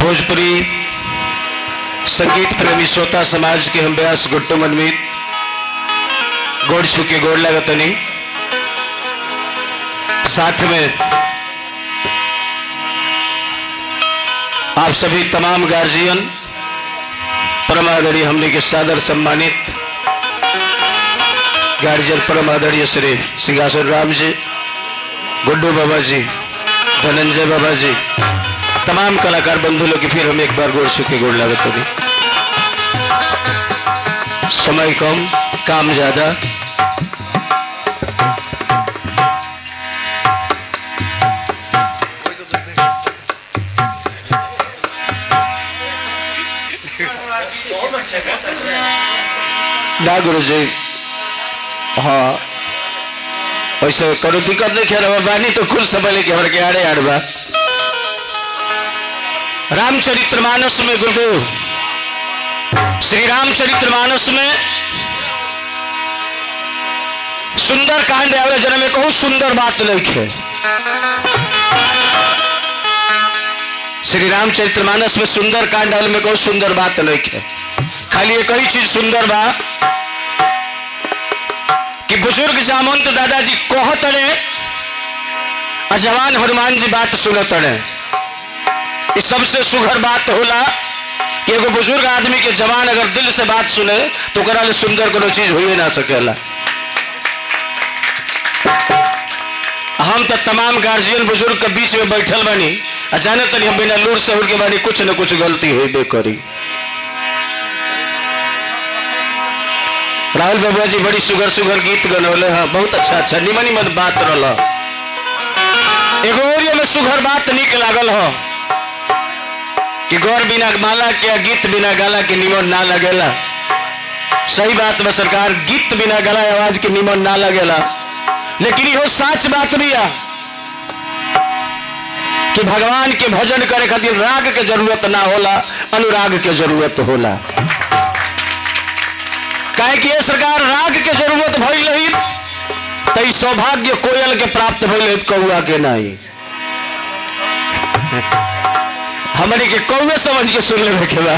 भोजपुरी संगीत प्रेमी श्रोता समाज के हम व्यास गुट्टू मनमीत गोड़ छुके गोड़ लगतनी। साथ में आप सभी तमाम गार्जियन परम आदरणीय हमने के सादर सम्मानित गार्जियन परम आदरणीय श्री सिंहासन राम जी, गुड्डू बाबा जी, धनंजय बाबा जी, तमाम कलाकार बंधु लोग की फिर हम एक बार गोड़ छुके गोड़ लागत होगी। समय कम, काम ज्यादा। ना गुरु जी, हाँ वैसे करो दिक्कत नहीं खेल बानी तो खुद संभले के हमारे के आड़े आड़बा। रामचरितमानस में गुरु श्री रामचरितमानस में सुंदर कांड आवे जन्म में कहूं सुंदर बात लिखे। श्री रामचरितमानस में सुंदर कांड आवे में कहूं सुंदर बात लिखे। खाली एक ही चीज सुंदर बा कि बुजुर्ग जामंत दादाजी कहतड़े और जवान हनुमान जी बात सुनतड़े। इस सबसे सुघर बात होला कि एगो बुजुर्ग आदमी के जवान अगर दिल से बात सुने तो करा ले सुंदर कोनो चीज हो ही ना सकेला। हम तो तमाम गार्जियन बुजुर्ग के बीच में बैठल बानी, जाने तनी हम बिना लूर सहूर के बानी कुछ न कुछ गलती होबे करी। राहुल बाबा जी बड़ी सुगर सुगर गीत गनौले हैं, बहुत अच्छा निमन निमन बात रहा। एगो ओरियो में सुगर बात निक लागल हो कि गौर बिना माला के गीत बिना गाला के निमन ना लगेला। सही बात में सरकार, गीत बिना गला आवाज के निमन ना लगेला। लेकिन यो सच बात भी है कि भगवान के भजन करे खातिर राग के जरूरत ना होला, अनुराग के जरूरत होला। काहे कि ये सरकार राग के जरूरत भइल रही तो सौभाग्य कोयल के प्राप्त भइल कौआ के नहीं। हमारे के कौवे समझ के सुन ले के बा।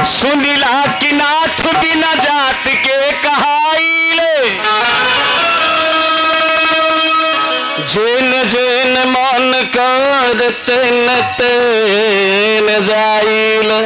सुनीला कि नाथ बिना जात के कहाइले, जेन जेन मन कर तेन तेन जाइले।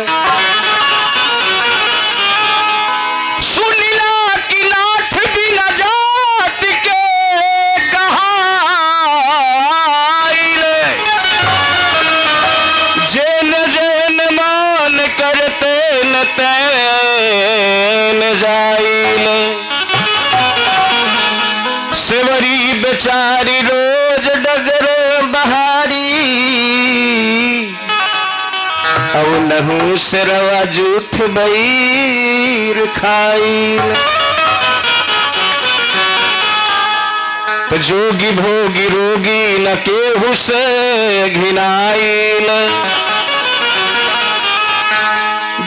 सेवरी बेचारी रोज डगरे बहारी, अब नहू से रवा जूठ बैर खाई। तो जोगी भोगी रोगी न केहू से घिनाइल।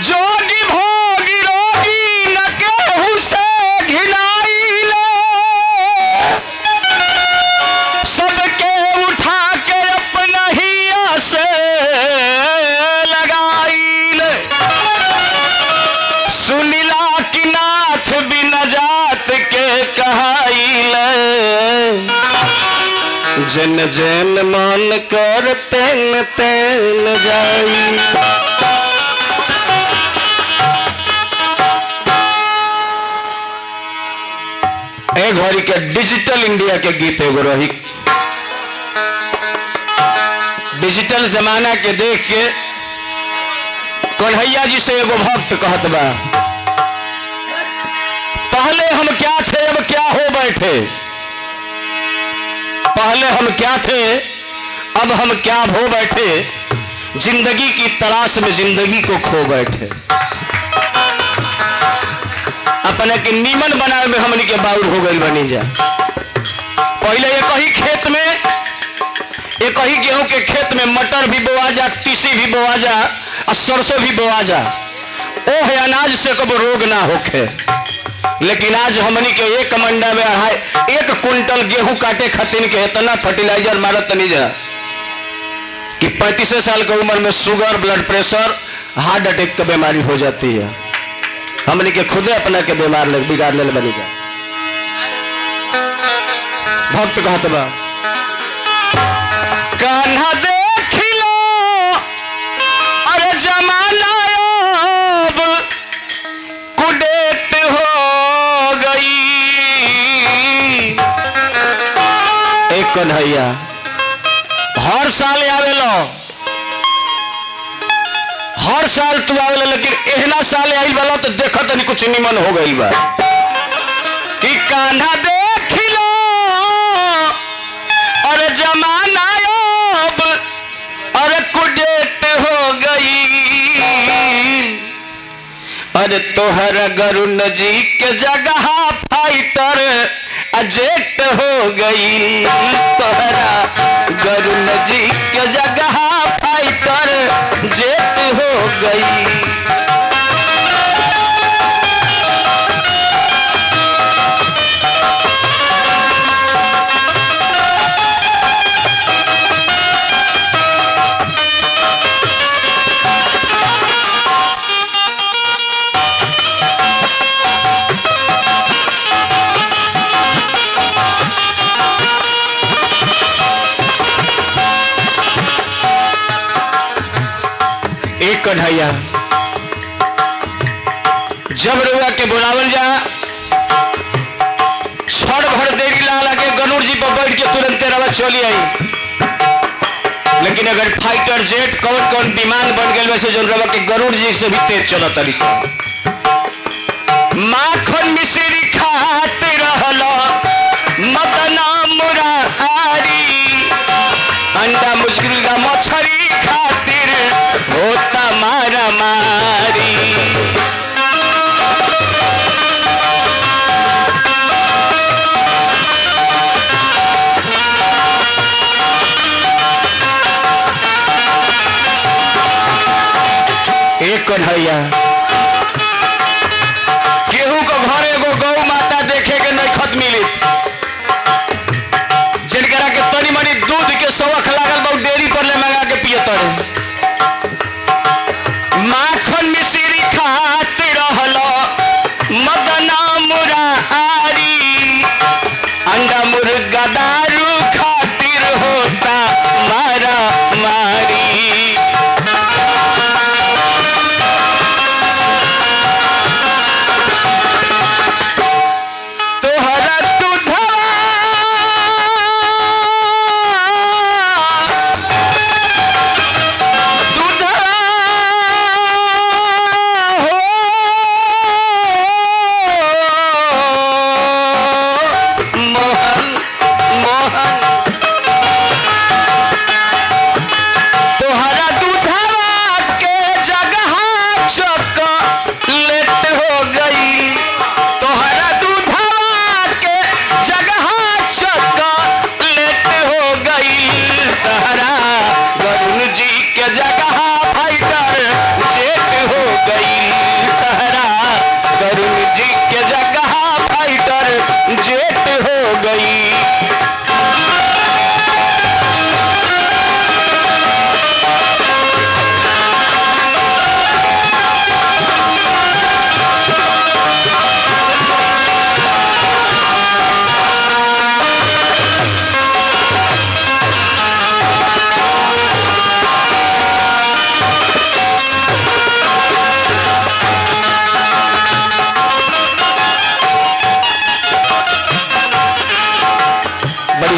जोगी भोगी रोगी न केहू से घिनाइल, सबके उठा के अपना हिया से लगाइल। सुनिला कि नाथ बिना जात के कहाइल, जन जन मन कर तेन तेन जाई। एक घड़ी के डिजिटल इंडिया के गीत एगो रही। डिजिटल जमाना के देख के कन्हैया जी से एगो भक्त कहत बा, पहले हम क्या थे अब क्या हो बैठे। पहले हम क्या थे अब हम क्या हो बैठे, जिंदगी की तलाश में जिंदगी को खो बैठे। अपने के नीमन बनाए में हमनी के बाउर हो गई बनी जा। पहले एक ही खेत में, एक ही गेहूं के खेत में मटर भी बोआ जा, तीसी भी बोआ जा और सरसों भी बोआ जा। ओ है अनाज से कब रोग ना होखे। लेकिन आज हमनी के एक मंडा में 1 क्विंटल गेहूं काटे खातिर के इतना फर्टिलाइजर मारत नहीं जा कि 35 साल की उम्र में sugar, blood pressure, heart attack की बीमारी हो जाती है। हमने के खुदे अपना के बीमार बिगाड़ ले बनी जा। भक्त कहत बा कान्हा देख लो अरे जमाना अब कुडेत हो गई। एक कन्हैया हर साल आवेलो, हर साल तू आवेला, लेकिन एहना साल आई वाला तो देखो तनी कुछ निमन हो गई बा कि कान्हा देख लो अरे जमाना अब अरे कुडेत हो गई। अरे तोहर गरुण जी के जगह फाइटर अजेट हो गई। तोहरा गरुण जी के जगह फाइटर जेट हो गई। एक कन्हैया जब रुआ के बुलावल जा क्षण भर देरी ला लगे गरुड़ जी पर बैठ के तुरंत रवा चली आई। लेकिन अगर फाइटर जेट कौन कौन विमान बन गए वैसे जो रवा के गरुड़ जी से भी तेज चलत तरी से माखन मिश्री खात रहला मदना मुरारी। अंडा मुश्किल का मछरी खातिर होता मारा मारी। एक कन्हैया केहू को घर एगो गौ माता देखे के नहीं खत मिली, जिनकरा के तनी मनी दूध के शौक लागल बहुत देरी पर ले मंगा के पिए तड़े। माखन मिश्री खात रहलो मदना मुरारी। अंडा मुर्गा दारू खातिर होता मारा मारी। तोहरा दूधवा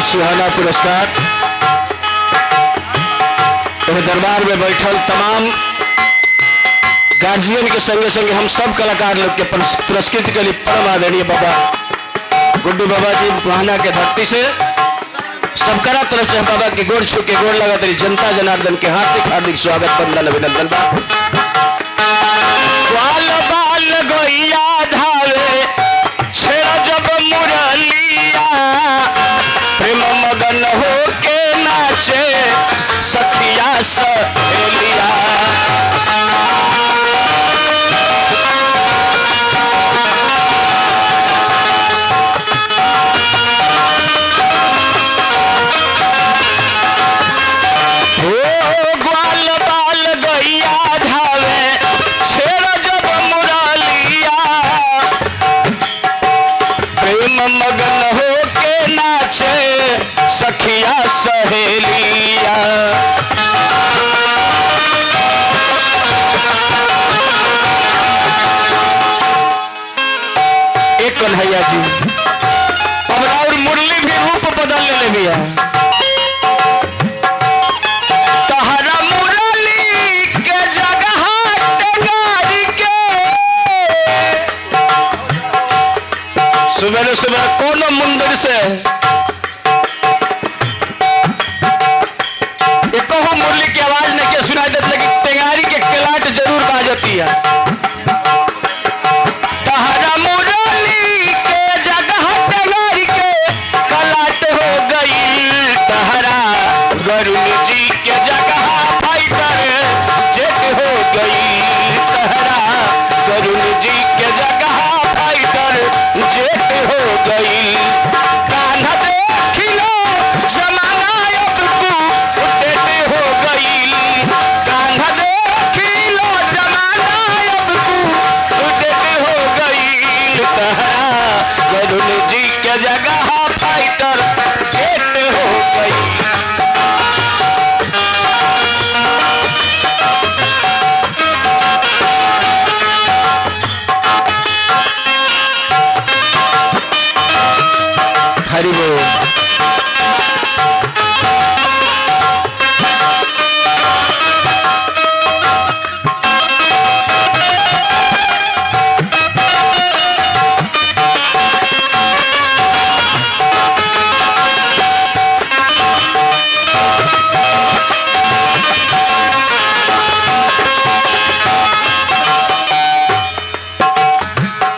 सुहाना पुरस्कार दरबार में बैठल तमाम गार्जियन के संगे संगे हम सब कलाकार लोग के पुरस्कृत के लिए परम आदरणीय बाबा गुड्डू बाबा जी महाना के धरती से सबकरा तरफ से बाबा के गोड़ छू के गोड़ लगा तेरी जनता जनार्दन के हार्दिक हार्दिक स्वागत वंदन अभिनंदन बा। बाल बाल गोइया धावे छेड़ा जब मुरलिया प्रेम मगन हो के नाचे सखिया सहेलिया। सहेलिया। एक कन्हैया जी अब और मुरली भी रूप बदल ले भैया। तहरा मुरली के जगह टेंगारी के सुबह सुबह कोनो मंदिर से एको मुरली की आवाज नहीं के सुनाई देती, लेकिन टेंगारी के कलाट जरूर बाजती है। तहरा मुरली के जगह टेंगारी के कलाट हो गई। तहरा गरुड़ जी के जगह फाइटर जेट हो गई। तहरा गरुड़ जी के जगह फाइटर जेट हो गई। कान्हा देखिलो जमाना अब को डेट हो गई। कान्हा देखिलो जमाना अब को डेट हो गई। तहरा गरुड़ जी के जगह फाइटर जेट हो गई। हरि बोल।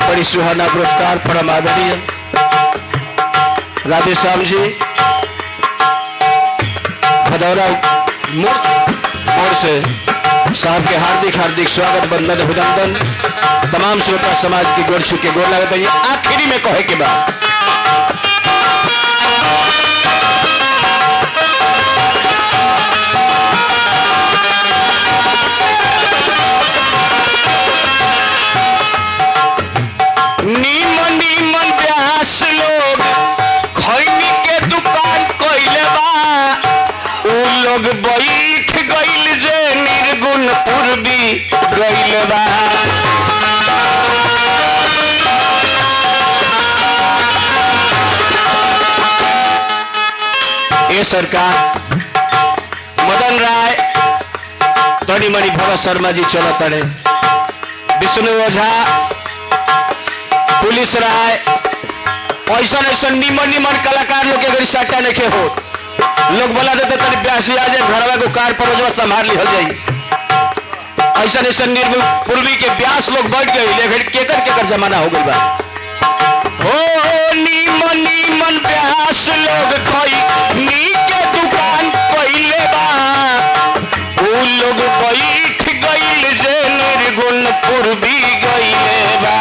बड़ी सुहाना पुरस्कार परम आदरणीय राधे श्याम जी भदौरा मोड़ से साहब के हार्दिक हार्दिक स्वागत वंदन अभिनंदन। तमाम श्रोता समाज की गोर छू के गोर लगत है। आखिरी में कहे के बाद नीमन नीमन ब्यास लोग खैनी के दुकान कइले बा। उ लोग बैठ गइल जे निर्गुण पूर्वी गइल बा। ये सरकार मदन राय तनी मणि भगत शर्मा जी चलत रहे, विष्णु ओझा पुलिस राय ऐसा ऐसा निमन निमन कलाकार लोग अगर साटा नहीं हो लोग बोला देते तरी ब्यासी आ जाए घरवा को कार परोजवा संभाल ली हो जाई। ऐसा ऐसा निर्गुण पूर्वी के ब्यास लोग बैठ गए लेकिन केकर केकर जमाना हो गई बा। हो निमन निमन ब्यास लोग खोई नी के दुकान पहले बा। उ लोग बैठ गइल जे निर्गुण पूर्वी गइले बा।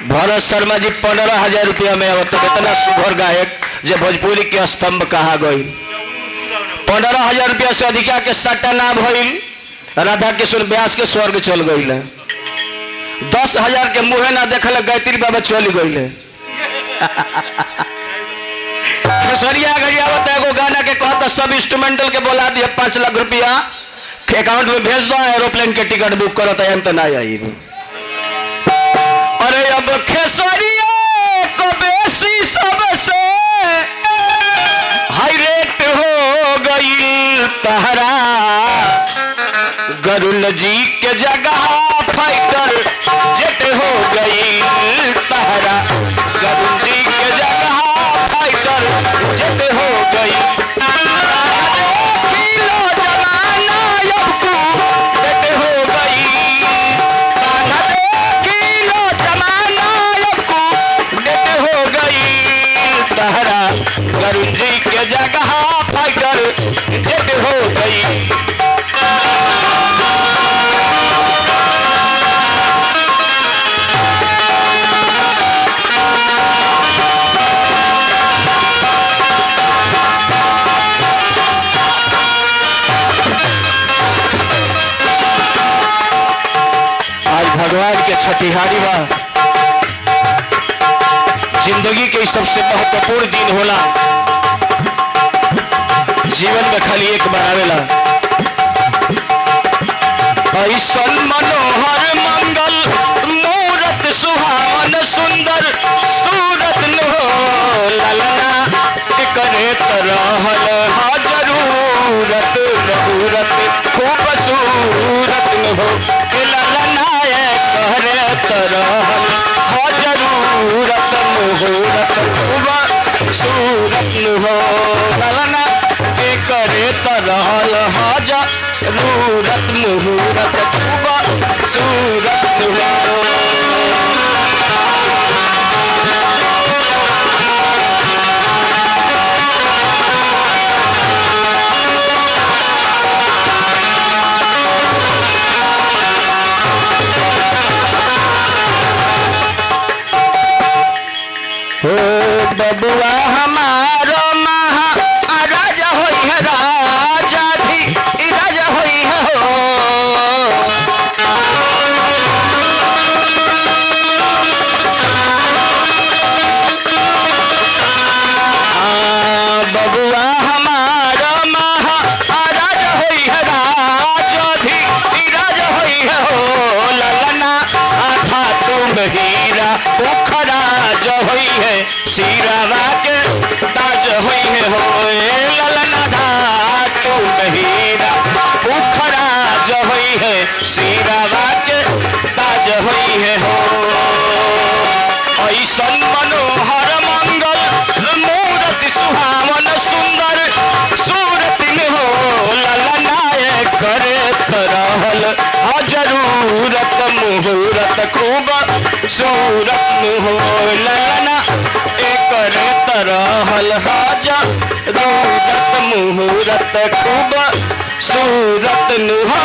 भरत शर्मा जी 15,000 रुपया में अब तक इतना सुघर गायक जो भोजपुरी के स्तंभ कहा गई। 15,000 रुपया से अधिका के सट्टा ना भइल। राधा किशोर व्यास के स्वर्ग चल गई। 10,000 के मुहे ना देखल गायत्री बाबा चल गई। खेसरिया गड़ियावत एगो गाना के कहता सब इंस्ट्रूमेंटल के बोला दिया 5 लाख रुपया अकाउंट में भेज दो, एरोप्लेन के टिकट बुक करो तो तो ना आई। अरे अब खेसरिया को बेसी सबसे हाई रेट हो गई। तहरा गरुड़ जी के जगह फाइटर जेट हो गई। तहरा गरुड़ जी के जगह फाइटर जेट हो गई। गरुड़ जी के जगह फाइटर भगवान के छठिहारी बा। जिंदगी के सबसे महत्वपूर्ण दिन होला, जीवन में खाली एक बार आवेला। ऐसन मनोहर मंगल मूरत सुहावन सुंदर सूरत नो ललना करे तरहल हा जरूरत मुहूरत खूब सूरत हो ललना करे तरहल हा जरूरत मुहूरत खूब सूरत हो ललना करे तरहल हा जरूरत मुहूरत खूब सूरत हो। बबुआ हमारो राजा होई है, राजा भी राजा होई है हो। बबुआ हमारो राजा होई है, राजा भी राजा होई है हो। ललना आधा तुम हीरा पोखरा जो होई है, सीरावा के ताज होई है हो। ललना धा तुम हीरा पोखरा जो होई है, सीरावा के ताज होई है हो। ऐसन मनोहर मंगल मूरत सुहावन सुंदर सूरत में हो ललना करे तरहल हा जरूरत मुहूरत खूब सूरत हो ललना करे तरहल हा जरूरत मुहूरत खूब सूरत हो।